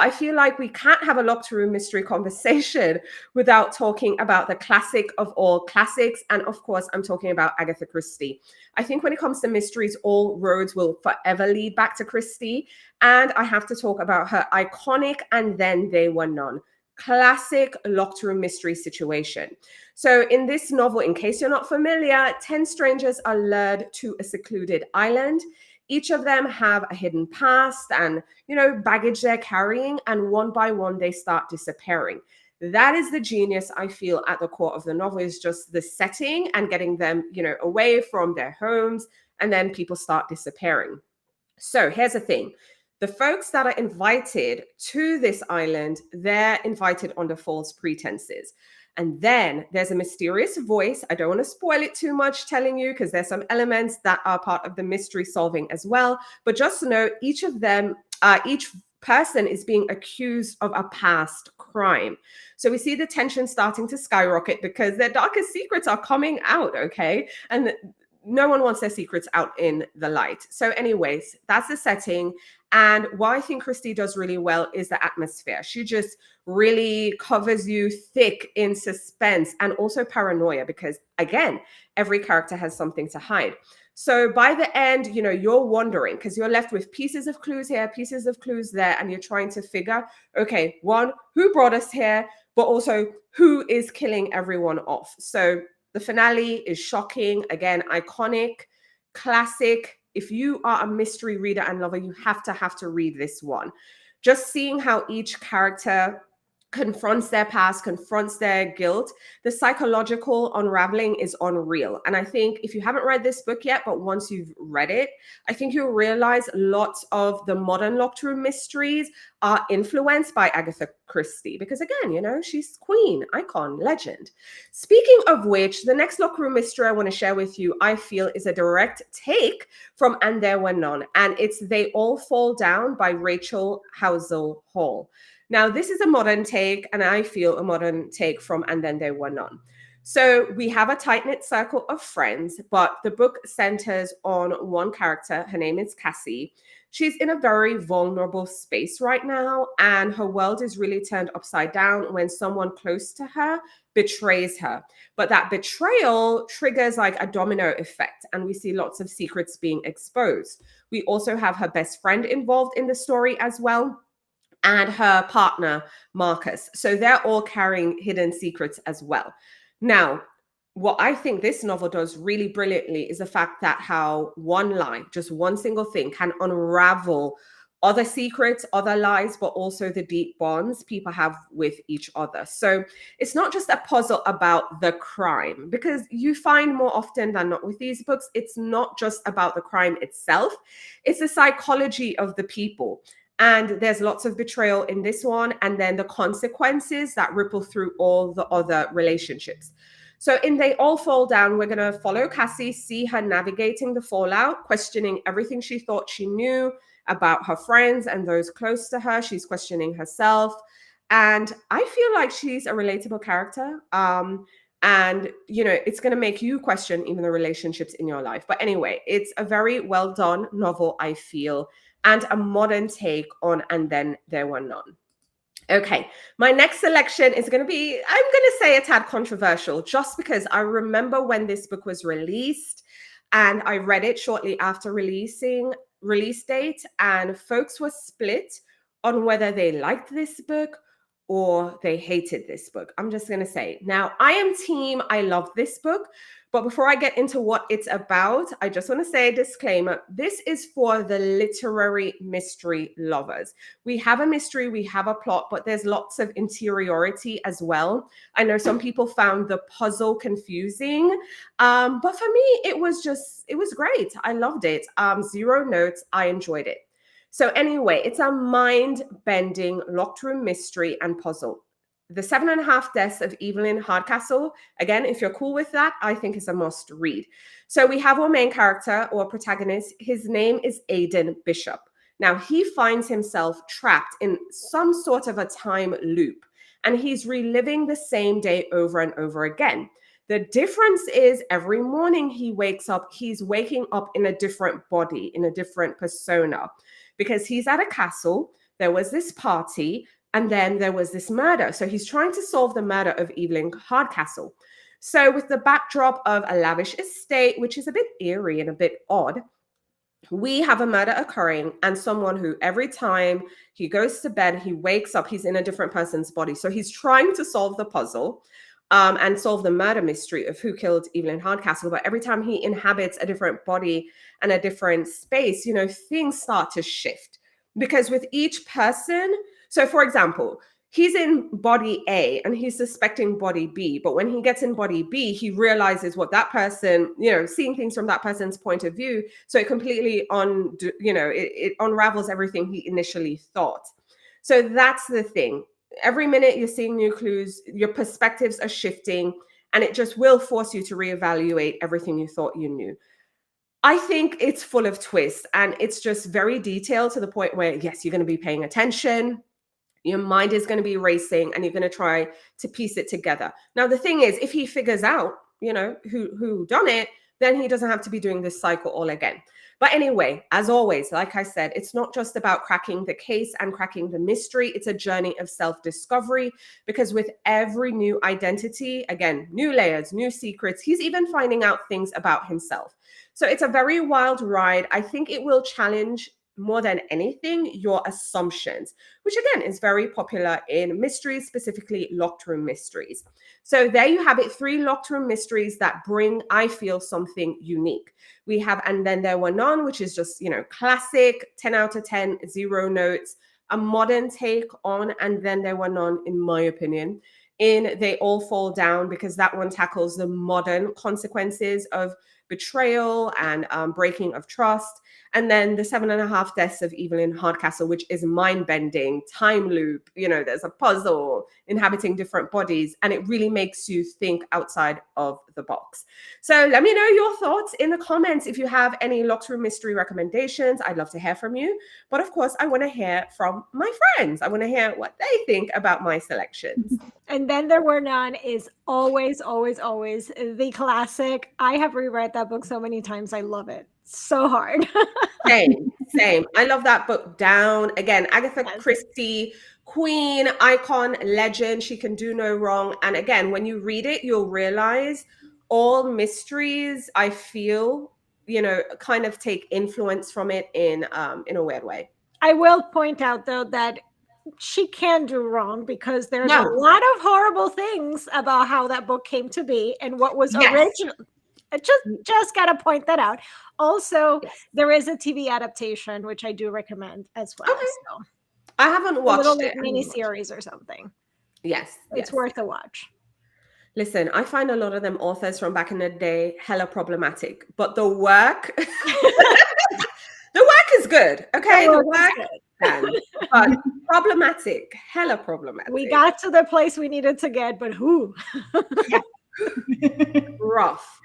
I feel like we can't have a locked room mystery conversation without talking about the classic of all classics. And of course, I'm talking about Agatha Christie. I think when it comes to mysteries, all roads will forever lead back to Christie. And I have to talk about her iconic And Then They Were None classic locked room mystery situation. So in this novel, in case you're not familiar, 10 strangers are lured to a secluded island. Each of them have a hidden past and, baggage they're carrying, and one by one they start disappearing. That is the genius, I feel, at the core of the novel, is just the setting and getting them, away from their homes, and then people start disappearing. So here's the thing. The folks that are invited to this island, they're invited under false pretenses. And then there's a mysterious voice. I don't want to spoil it too much telling you, because there's some elements that are part of the mystery solving as well. But just know each of them, each person is being accused of a past crime. So we see the tension starting to skyrocket because their darkest secrets are coming out, okay? And no one wants their secrets out in the light. So anyways, that's the setting. And what I think Christie does really well is the atmosphere. She just really covers you thick in suspense and also paranoia, because again, every character has something to hide. So by the end, you're wondering, because you're left with pieces of clues here, pieces of clues there, and you're trying to figure, okay, one, who brought us here, but also who is killing everyone off. So the finale is shocking, again, iconic, classic. If you are a mystery reader and lover, you have to read this one. Just seeing how each character confronts their past, confronts their guilt, the psychological unraveling is unreal. And I think if you haven't read this book yet, but once you've read it, I think you'll realize lots of the modern locked room mysteries are influenced by Agatha Christie, because again, she's queen, icon, legend. Speaking of which, the next locked room mystery I want to share with you, I feel, is a direct take from And There Were None, and it's They All Fall Down by Rachel Housel Hall. Now, this is a modern take, and I feel a modern take from And Then There Were None. So we have a tight-knit circle of friends, but the book centers on one character. Her name is Cassie. She's in a very vulnerable space right now, and her world is really turned upside down when someone close to her betrays her. But that betrayal triggers like a domino effect, and we see lots of secrets being exposed. We also have her best friend involved in the story as well, and her partner, Marcus. So they're all carrying hidden secrets as well. Now, what I think this novel does really brilliantly is the fact that how one lie, just one single thing, can unravel other secrets, other lies, but also the deep bonds people have with each other. So it's not just a puzzle about the crime, because you find more often than not with these books, it's not just about the crime itself, it's the psychology of the people. And there's lots of betrayal in this one, and then the consequences that ripple through all the other relationships. So in They All Fall Down, we're going to follow Cassie, see her navigating the fallout, questioning everything she thought she knew about her friends and those close to her. She's questioning herself. And I feel like she's a relatable character. And, it's going to make you question even the relationships in your life. But anyway, it's a very well done novel, I feel, and a modern take on And Then There Were None. Okay, my next selection is going to be, I'm going to say, a tad controversial, just because I remember when this book was released and I read it shortly after release date, and folks were split on whether they liked this book or they hated this book. I'm just going to say, now I am team, I love this book. But before I get into what it's about, I just want to say a disclaimer. This is for the literary mystery lovers. We have a mystery, we have a plot, but there's lots of interiority as well. I know some people found the puzzle confusing, but for me, it was great. I loved it. 0 notes, I enjoyed it. So anyway, it's a mind-bending locked room mystery and puzzle. The 7.5 Deaths of Evelyn Hardcastle. Again, if you're cool with that, I think it's a must read. So we have our main character or protagonist. His name is Aidan Bishop. Now, he finds himself trapped in some sort of a time loop, and he's reliving the same day over and over again. The difference is every morning he wakes up, he's waking up in a different body, in a different persona, because he's at a castle. there was this party, and then there was this murder. So he's trying to solve the murder of Evelyn Hardcastle. So, with the backdrop of a lavish estate, which is a bit eerie and a bit odd, we have a murder occurring and someone who every time he goes to bed, he wakes up, he's in a different person's body. So he's trying to solve the puzzle and solve the murder mystery of who killed Evelyn Hardcastle. But every time he inhabits a different body and a different space, things start to shift. Because with each person, so for example, he's in body A and he's suspecting body B. But when he gets in body B, he realizes what that person, seeing things from that person's point of view. So it completely it unravels everything he initially thought. So that's the thing. Every minute you're seeing new clues, your perspectives are shifting, and it just will force you to reevaluate everything you thought you knew. I think it's full of twists, and it's just very detailed to the point where, yes, you're going to be paying attention. Your mind is going to be racing, and you're going to try to piece it together. Now, the thing is, if he figures out, who done it, then he doesn't have to be doing this cycle all again. But anyway, as always, like I said, it's not just about cracking the case and cracking the mystery. It's a journey of self-discovery, because with every new identity, again, new layers, new secrets, he's even finding out things about himself. So it's a very wild ride. I think it will challenge more than anything your assumptions, which again is very popular in mysteries, specifically locked room mysteries. So there you have it, 3 locked room mysteries that bring, I feel, something unique. We have And Then There Were None, which is just, classic, 10 out of 10, 0 notes, a modern take on And Then There Were None, in my opinion. In They All Fall Down, because that one tackles the modern consequences of betrayal and breaking of trust. And then The 7.5 Deaths of Evelyn Hardcastle, which is mind-bending, time loop, there's a puzzle inhabiting different bodies, and it really makes you think outside of the box. So let me know your thoughts in the comments. If you have any locked room mystery recommendations, I'd love to hear from you. But of course, I want to hear from my friends. I want to hear what they think about my selections. And Then There Were None is always, always, always the classic. I have reread that book so many times. I love it so hard. Same. I love that book down. Again, Agatha Christie, queen, icon, legend. She can do no wrong. And again, when you read it, you'll realize all mysteries, I feel, kind of take influence from it in a weird way. I will point out, though, that she can do wrong, because there's a lot of horrible things about how that book came to be and what was original. Just got to point that out. Also, there is a TV adaptation, which I do recommend as well. Okay. So, I haven't watched a little mini series or something. Yes. It's worth a watch. Listen, I find a lot of them authors from back in the day hella problematic, but the work, the work is good. Okay. The work, but problematic, hella problematic. We got to the place we needed to get, but who? Rough.